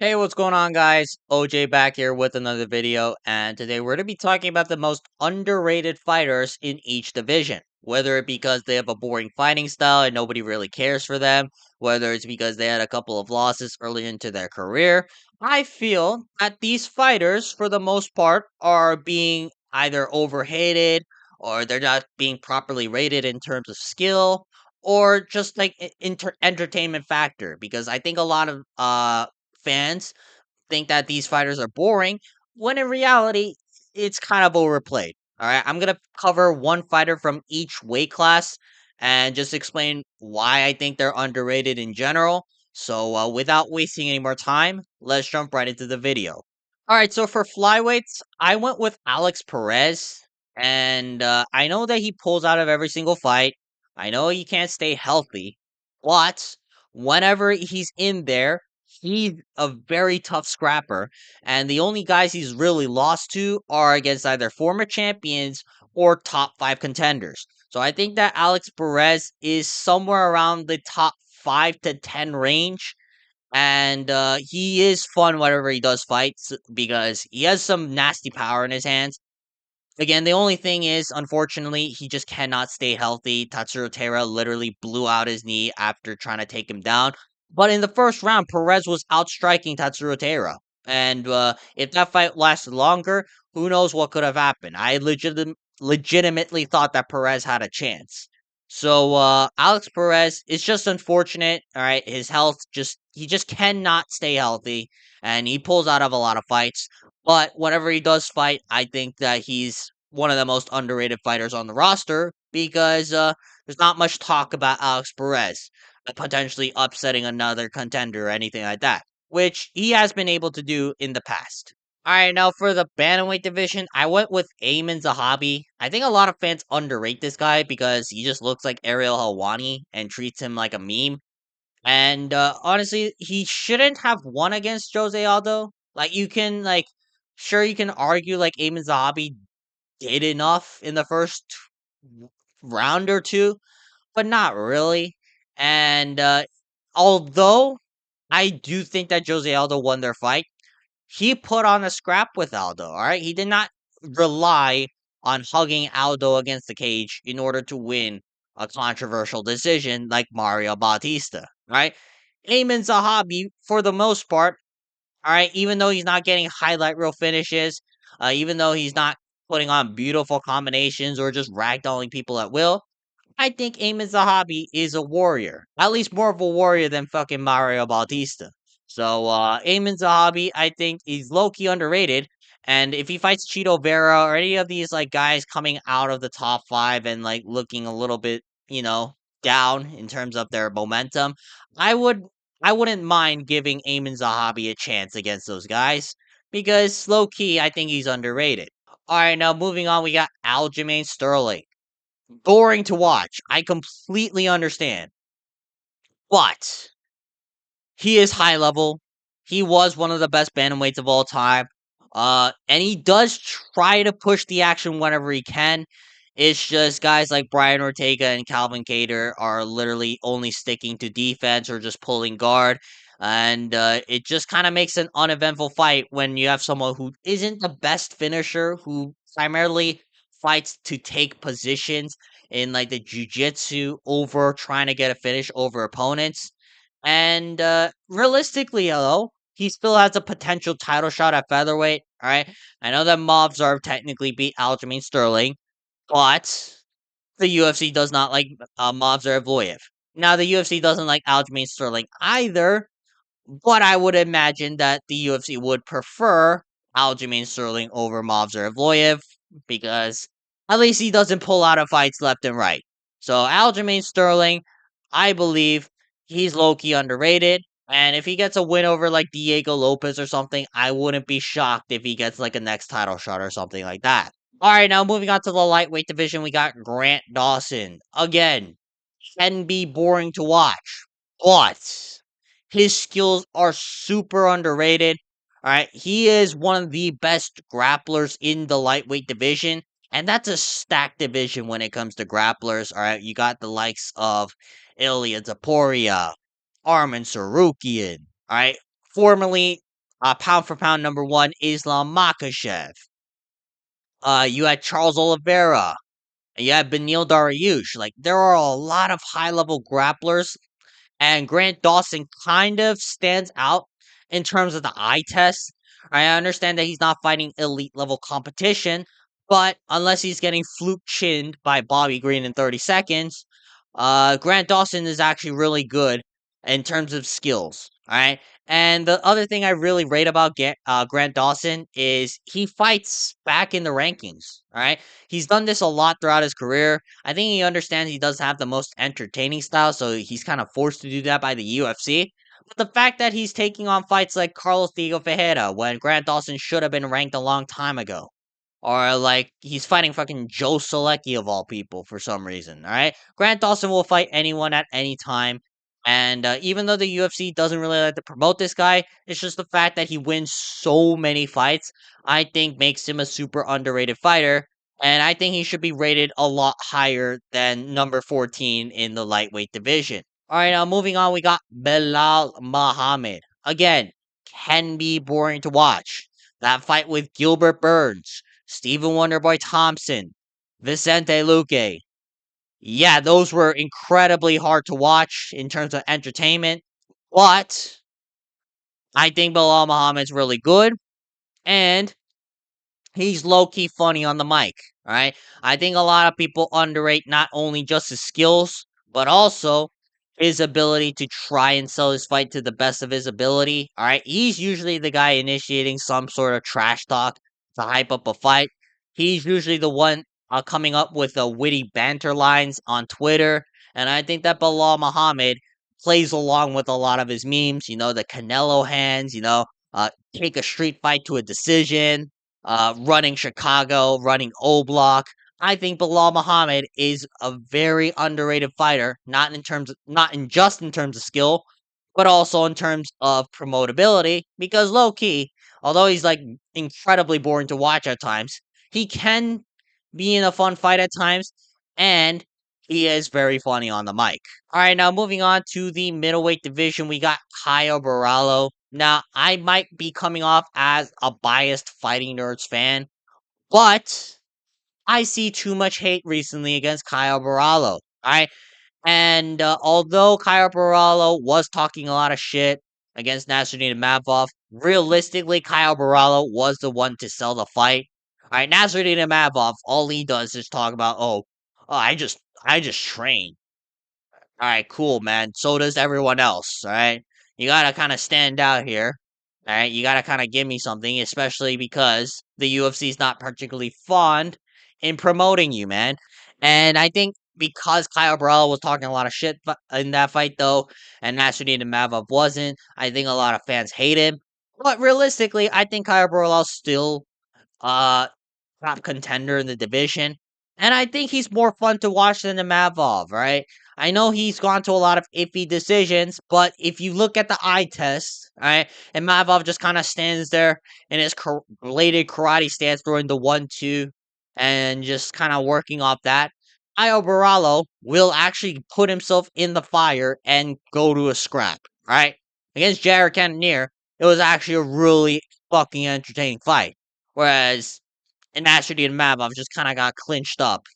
Hey, what's going on, guys? OJ back here with another video, and today we're going to be talking about the most underrated fighters in each division. Whether it because they have a boring fighting style and nobody really cares for them, whether it's because they had a couple of losses early into their career, I feel that these fighters, for the most part, are being either overhated or they're not being properly rated in terms of skill or just like entertainment factor. Because I think a lot of fans think that these fighters are boring, when in reality, it's kind of overplayed. All right, I'm gonna cover one fighter from each weight class and just explain why I think they're underrated in general. So, without wasting any more time, let's jump right into the video. All right, so for flyweights, I went with Alex Perez, and I know that he pulls out of every single fight. I know he can't stay healthy, but whenever he's in there, he's a very tough scrapper, and the only guys he's really lost to are against either former champions or top five contenders. So I think that Alex Perez is somewhere around the top 5 to 10 range, and he is fun whenever he does fights because he has some nasty power in his hands. Again, the only thing is, unfortunately, he just cannot stay healthy. Tatsuro Taira literally blew out his knee after trying to take him down. But in the first round, Perez was outstriking Tatsuro Taira. And if that fight lasted longer, who knows what could have happened. I legitimately thought that Perez had a chance. So Alex Perez is just unfortunate. All right, his health he just cannot stay healthy, and he pulls out of a lot of fights. But whenever he does fight, I think that he's one of the most underrated fighters on the roster because there's not much talk about Alex Perez potentially upsetting another contender or anything like that, which he has been able to do in the past. All right, now for the bantamweight division, I went with Aieman Zahabi. I think a lot of fans underrate this guy because he just looks like Ariel Helwani and treats him like a meme. And honestly, he shouldn't have won against Jose Aldo. Like sure you can argue like Aieman Zahabi did enough in the first round or two, but not really. And although I do think that Jose Aldo won their fight, he put on a scrap with Aldo. All right, he did not rely on hugging Aldo against the cage in order to win a controversial decision like Mario Bautista. Right, Aieman Zahabi, for the most part, all right, even though he's not getting highlight reel finishes, even though he's not putting on beautiful combinations or just ragdolling people at will, I think Aieman Zahabi is a warrior. At least more of a warrior than fucking Mario Bautista. So, Aieman Zahabi, I think, is low key underrated. And if he fights Cheeto Vera or any of these like guys coming out of the top five and like looking a little bit, down in terms of their momentum, I would I wouldn't mind giving Aieman Zahabi a chance against those guys because low key, I think he's underrated. All right, now moving on, we got Aljamain Sterling. Boring to watch. I completely understand. But he is high level. He was one of the best bantamweights of all time. And he does try to push the action whenever he can. It's just guys like Brian Ortega and Calvin Cater are literally only sticking to defense or just pulling guard. And it just kind of makes an uneventful fight when you have someone who isn't the best finisher, who primarily fights to take positions in like the jujitsu over trying to get a finish over opponents. And realistically, though, he still has a potential title shot at featherweight. All right, I know that Movzarv technically beat Aljamain Sterling, but the UFC does not like Movzarv. Now, the UFC doesn't like Aljamain Sterling either, but I would imagine that the UFC would prefer Aljamain Sterling over Movzarv because at least he doesn't pull out of fights left and right. So Aljamain Sterling, I believe he's low key underrated. And if he gets a win over like Diego Lopez or something, I wouldn't be shocked if he gets like a next title shot or something like that. All right, now moving on to the lightweight division, we got Grant Dawson. Again, can be boring to watch, but his skills are super underrated. All right, he is one of the best grapplers in the lightweight division, and that's a stacked division when it comes to grapplers. All right, you got the likes of Ilya Taporia, Armin Sarukian. All right, formerly pound for pound number one, Islam Makhachev. You had Charles Oliveira. And you had Benil Dariush. Like, there are a lot of high level grapplers, and Grant Dawson kind of stands out in terms of the eye test. I understand that he's not fighting elite level competition, but unless he's getting fluke chinned by Bobby Green in 30 seconds, Grant Dawson is actually really good in terms of skills. All right. And the other thing I really rate about Grant Dawson is he fights back in the rankings. All right. He's done this a lot throughout his career. I think he understands he doesn't have the most entertaining style, so he's kind of forced to do that by the UFC. But the fact that he's taking on fights like Carlos Diego Ferreira when Grant Dawson should have been ranked a long time ago. Or like he's fighting fucking Joe Solecki of all people for some reason. All right, Grant Dawson will fight anyone at any time. And even though the UFC doesn't really like to promote this guy, it's just the fact that he wins so many fights, I think makes him a super underrated fighter. And I think he should be rated a lot higher than number 14 in the lightweight division. All right, now moving on, we got Belal Muhammad. Again, can be boring to watch. That fight with Gilbert Burns, Stephen Wonderboy Thompson, Vicente Luque. Yeah, those were incredibly hard to watch in terms of entertainment, but I think Bilal Muhammad's really good, and he's low key funny on the mic. All right. I think a lot of people underrate not only just his skills, but also his ability to try and sell his fight to the best of his ability. All right. He's usually the guy initiating some sort of trash talk to hype up a fight. He's usually the one coming up with the witty banter lines on Twitter. And I think that Bilal Muhammad plays along with a lot of his memes. You know, the Canelo hands, take a street fight to a decision, running Chicago, running O Block. I think Bilal Muhammad is a very underrated fighter, not in just in terms of skill, but also in terms of promotability. Because low key, although he's like incredibly boring to watch at times, he can be in a fun fight at times, and he is very funny on the mic. All right, now moving on to the middleweight division, we got Caio Borralho. Now, I might be coming off as a biased Fighting Nerds fan, but I see too much hate recently against Caio Borralho. Alright? And although Caio Borralho was talking a lot of shit against Nasruddin Imavov, realistically, Caio Borralho was the one to sell the fight. Alright, Nasruddin Imavov, all he does is talk about, I just train. All right, cool, man. So does everyone else. All right. You got to kind of stand out here. All right. You got to kind of give me something, especially because the UFC is not particularly fond in promoting you, man. And I think because Kyle Borrello was talking a lot of shit in that fight, though, and Nasruddin Mavov wasn't, I think a lot of fans hate him. But realistically, I think Kyle Borrello still uh top contender in the division. And I think he's more fun to watch than the Mavov, right? I know he's gone to a lot of iffy decisions, but if you look at the eye test, right, and Mavov just kind of stands there in his bladed karate stance throwing the 1-2 and just kind of working off that, Io Borralho will actually put himself in the fire and go to a scrap, right? Against Jared Cannonier, it was actually a really fucking entertaining fight. Whereas and Nasruddin Mavov just kind of got clinched up.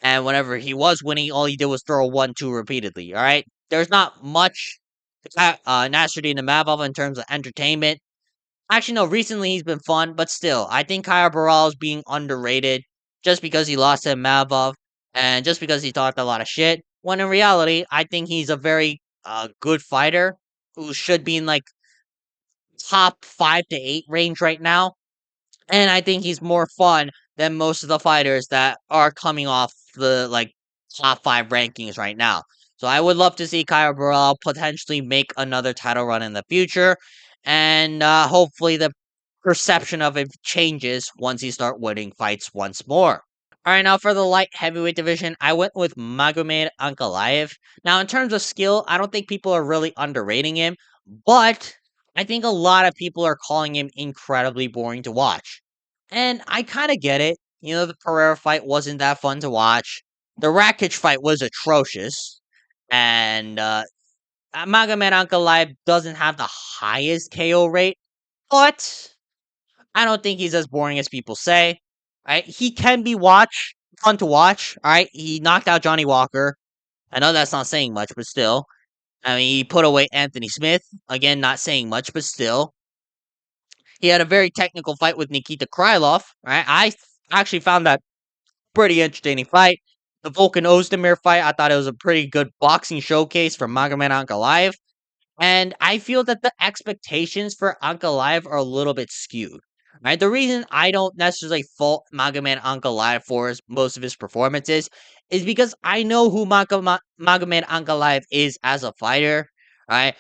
And whenever he was winning, all he did was throw 1-2 repeatedly. All right. There's not much Nasruddin Mavov in terms of entertainment. Actually, no, recently he's been fun, but still, I think Kyle Barral is being underrated just because he lost to Mavov and just because he talked a lot of shit. When in reality, I think he's a very good fighter who should be in like top 5 to 8 range right now. And I think he's more fun than most of the fighters that are coming off the like top 5 rankings right now. So I would love to see Kyle Burrell potentially make another title run in the future, and hopefully the perception of it changes once he start winning fights once more. All right, now for the light heavyweight division, I went with Magomed Ankalaev. Now, in terms of skill, I don't think people are really underrating him, but I think a lot of people are calling him incredibly boring to watch. And I kind of get it. You know, the Pereira fight wasn't that fun to watch. The Rakic fight was atrocious. And Magomed Ankalaev doesn't have the highest KO rate, but I don't think he's as boring as people say. Right? He can be fun to watch. All right, he knocked out Johnny Walker. I know that's not saying much, but still. I mean, he put away Anthony Smith. Again, not saying much, but still. He had a very technical fight with Nikita Krylov. Right? I actually found that pretty entertaining fight. The Volkan Ozdemir fight, I thought it was a pretty good boxing showcase from Magomed Ankalaev. And I feel that the expectations for Ankalaev are a little bit skewed. Right? The reason I don't necessarily fault Magomed Ankalaev for most of his performances is because I know who Magomed Ankalaev is as a fighter. Right?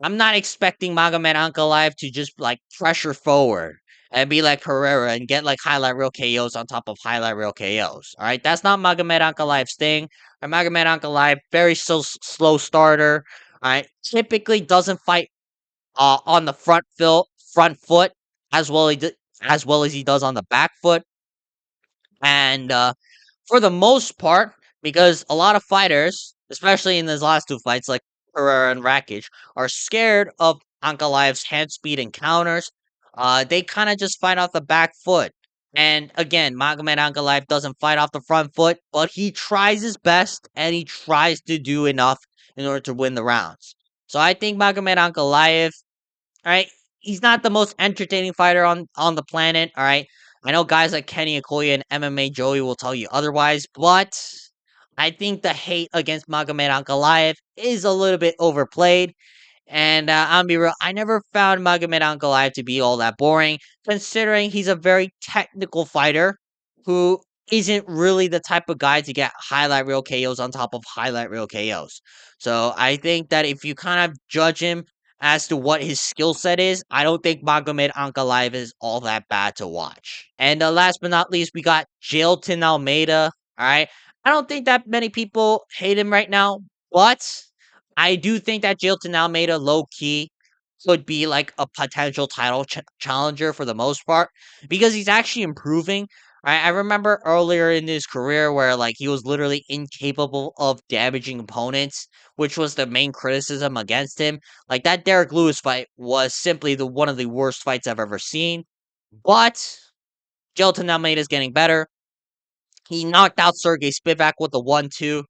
I'm not expecting Magomed Ankalaev to just like pressure forward and be like Herrera and get like highlight reel KOs on top of highlight reel KOs. All right, that's not Magomed Ankalaev's thing. Magomed Ankalaev, very slow starter. All right, typically doesn't fight on the front foot as well as well as he does on the back foot, and for the most part, because a lot of fighters, especially in his last two fights, like Pereira and Rakic, are scared of Ankalaev's hand speed and counters. They kind of just fight off the back foot. And again, Magomed Ankalaev doesn't fight off the front foot, but he tries his best and he tries to do enough in order to win the rounds. So I think Magomed Ankalaev, all right, he's not the most entertaining fighter on the planet. All right, I know guys like Kenny Okoye and MMA Joey will tell you otherwise, but I think the hate against Magomed Ankalaev is a little bit overplayed. And I'll be real, I never found Magomed Ankalaev to be all that boring, considering he's a very technical fighter who isn't really the type of guy to get highlight reel KOs on top of highlight reel KOs. So I think that if you kind of judge him as to what his skill set is, I don't think Magomed Ankalaev is all that bad to watch. And last but not least, we got Jailton Almeida. All right. I don't think that many people hate him right now, but I do think that Jailton Almeida low key could be like a potential title challenger for the most part because he's actually improving. I remember earlier in his career where like he was literally incapable of damaging opponents, which was the main criticism against him. Like that Derek Lewis fight was simply the one of the worst fights I've ever seen. But Jailton Almeida is getting better. He knocked out Sergey Spivak with the 1-2.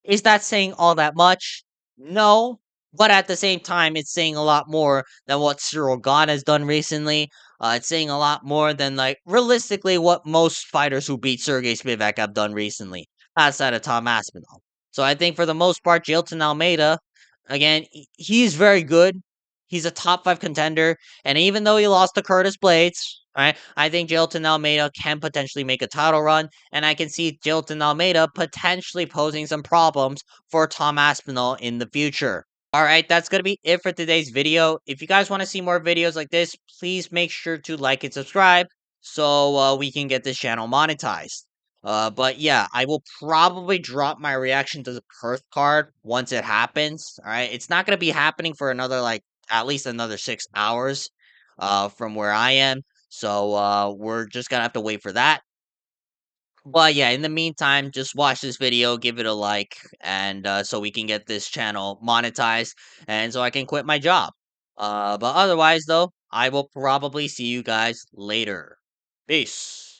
Is that saying all that much? No. But at the same time, it's saying a lot more than what Cyril Gahn has done recently. It's saying a lot more than, like, realistically, what most fighters who beat Sergey Spivak have done recently, outside of Tom Aspinall. So I think for the most part, Jailton Almeida, again, he's very good. He's a top 5 contender. And even though he lost to Curtis Blades, right, I think Jailton Almeida can potentially make a title run. And I can see Jailton Almeida potentially posing some problems for Tom Aspinall in the future. All right, that's going to be it for today's video. If you guys want to see more videos like this, please make sure to like and subscribe so we can get this channel monetized. But yeah, I will probably drop my reaction to the Perth card once it happens. All right, it's not going to be happening for another like at least another 6 hours from where I am. So we're just gonna have to wait for that. But yeah, in the meantime, just watch this video, give it a like, and so we can get this channel monetized, and so I can quit my job. But otherwise, though, I will probably see you guys later. Peace.